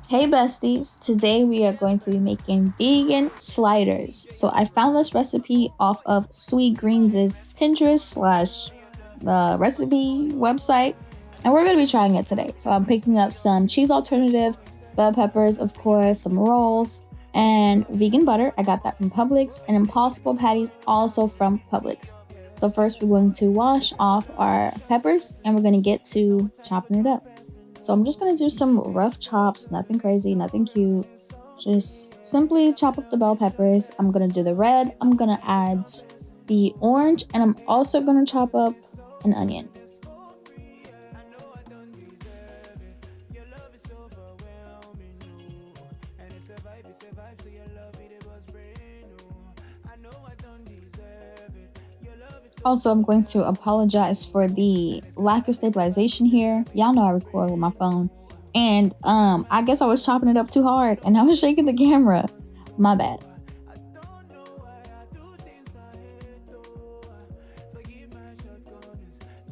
Hey besties, today we are going to be making vegan sliders. So I found this recipe off of Sweet Greens' Pinterest slash recipe website, and we're going to be trying it today. So I'm picking up some cheese alternative, bell peppers, of course, some rolls, and vegan butter. I got that from Publix, and Impossible patties also from Publix. So first we're going to wash off our peppers, and we're going to get to chopping it up. So I'm just gonna do some rough chops, nothing crazy, nothing cute. Just simply chop up the bell peppers. I'm gonna do the red, I'm gonna add the orange, and I'm also gonna chop up an onion. Also, I'm going to apologize for the lack of stabilization here. Y'all know I record with my phone. And I guess I was chopping it up too hard and I was shaking the camera. My bad.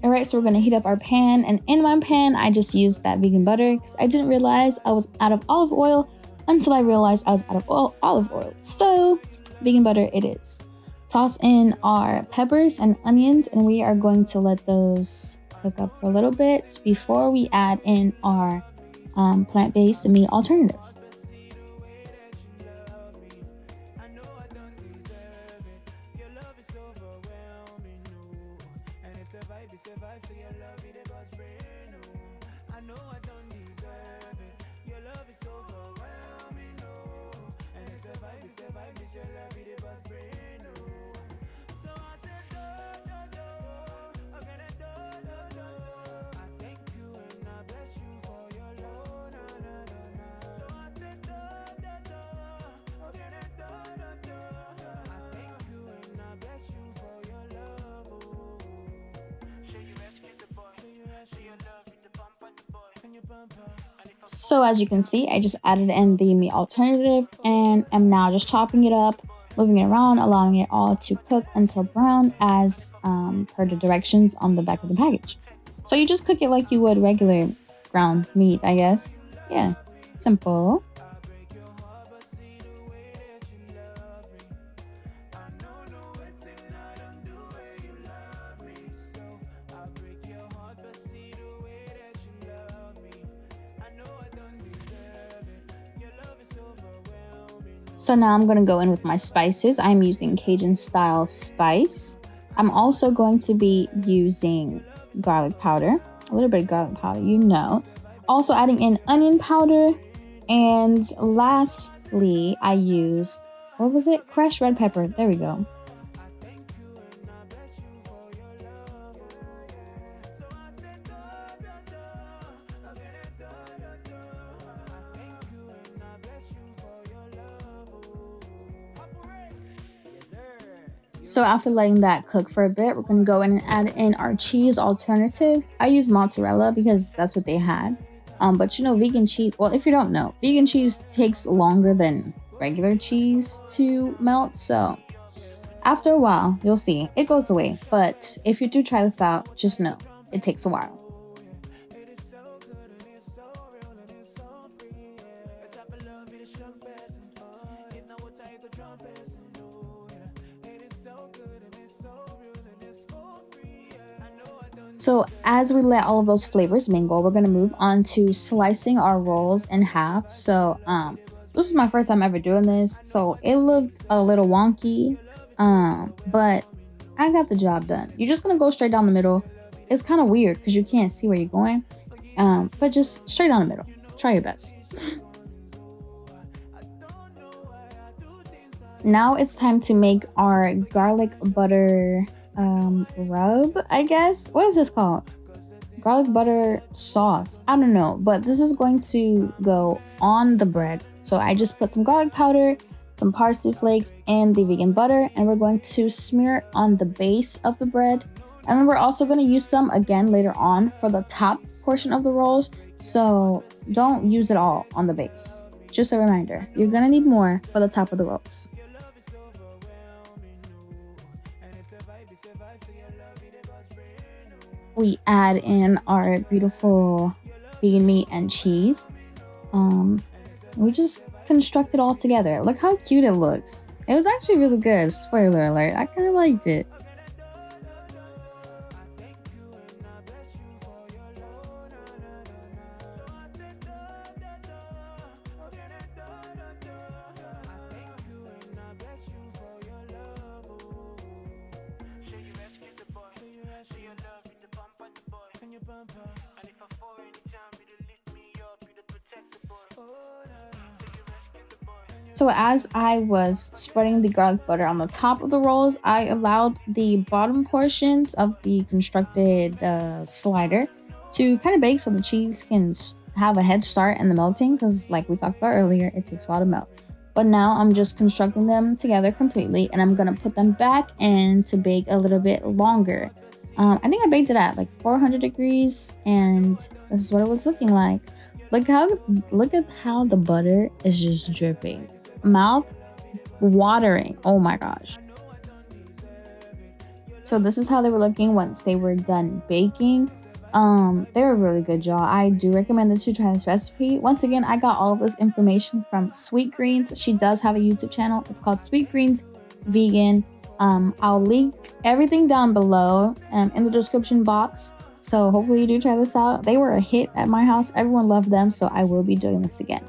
Alright, so we're gonna heat up our pan, and in my pan I just used that vegan butter because I didn't realize I was out of olive oil until I realized I was out of olive oil. So, vegan butter it is. Toss in our peppers and onions, and we are going to let those cook up for a little bit before we add in our plant-based meat alternative. So as you can see, I just added in the meat alternative and am now just chopping it up, moving it around, allowing it all to cook until brown as per the directions on the back of the package. So you just cook it like you would regular ground meat, I guess. Yeah, simple. So now I'm gonna go in with my spices. I'm using Cajun style spice. I'm also going to be using garlic powder, a little bit of garlic powder, you know. Also adding in onion powder. And lastly, I used, what was it? Crushed red pepper. There we go. So after letting that cook for a bit, we're gonna go in and add in our cheese alternative. I use mozzarella because that's what they had. But you know, vegan cheese, well, if you don't know, vegan cheese takes longer than regular cheese to melt. So after a while, you'll see it goes away. But if you do try this out, just know it takes a while. So as we let all of those flavors mingle, we're gonna move on to slicing our rolls in half. So this is my first time ever doing this, so it looked a little wonky, but I got the job done. You're just gonna go straight down the middle. It's kind of weird because you can't see where you're going, but just straight down the middle. Try your best. Now it's time to make our garlic butter rub, I guess. What is this called? Garlic butter sauce. I don't know, but this is going to go on the bread. So I just put some garlic powder, some parsley flakes, and the vegan butter, and we're going to smear it on the base of the bread. And then we're also going to use some again later on for the top portion of the rolls. So don't use it all on the base. Just a reminder, you're going to need more for the top of the rolls. We add in our beautiful vegan meat and cheese. We just construct it all together. Look how cute it looks. It was actually really good. Spoiler alert. I kind of liked it. So as I was spreading the garlic butter on the top of the rolls, I allowed the bottom portions of the constructed slider to kind of bake so the cheese can have a head start in the melting, because like we talked about earlier, it takes a while to melt. But now I'm just constructing them together completely, and I'm gonna put them back in to bake a little bit longer. I think I baked it at like 400 degrees, and this is what it was looking like. Look at how the butter is just dripping. Mouth watering. Oh my gosh. So this is how they were looking once they were done baking. They were really good, y'all. I do recommend that you try this recipe. Once again, I got all of this information from Sweetgreens. She does have a YouTube channel. It's called Sweetgreens Vegan. I'll link everything down below in the description box. So hopefully you do try this out. They were a hit at my house. Everyone loved them, so I will be doing this again.